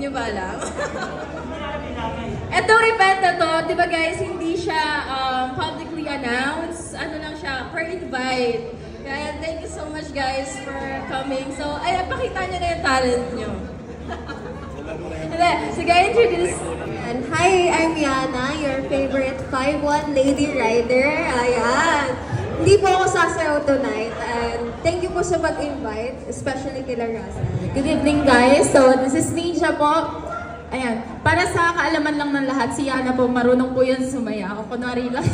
nyo ba alam? Etong event na to, di ba guys, hindi siya publicly announced. Ano lang siya, per invite. Kaya thank you so much guys for coming. So, ay, pakita nyo na yung talent nyo. Sige, introduce. And hi, I'm Yana, your favorite 5'1" lady rider. Ayan. Hindi po ako sasayaw tonight. And thank you po sa pag-invite, especially kila Rasa. Good evening guys. So, this is Ninja po. Ayan. Para sa kaalaman lang ng lahat, si Yana po, marunong po yun sumayaw. Kunwari lang.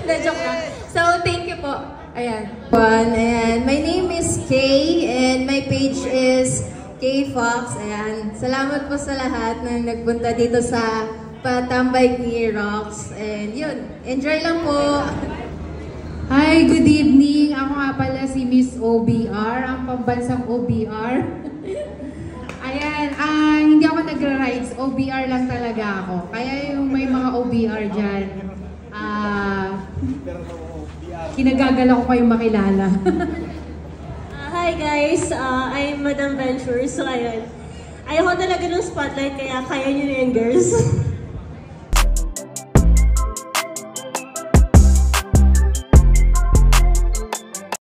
Na-joke lang. So, thank you po. Ayan. And my name is Kay, and my page is Kay Fox. Ayan. Salamat po sa lahat na nagpunta dito sa Patambay ni Rocks. And yun, enjoy lang po. Hi, good evening. Ako nga pala si Miss OBR, ang pambansang OBR. Ayan, hindi ako nagra-rides, OBR lang talaga ako. Kaya yung may mga OBR dyan, kinagagala ko kayong makilala. Hi guys, I'm Madam Venture. So ayun, ayoko talaga ng spotlight kaya kaya nyo na yan girls.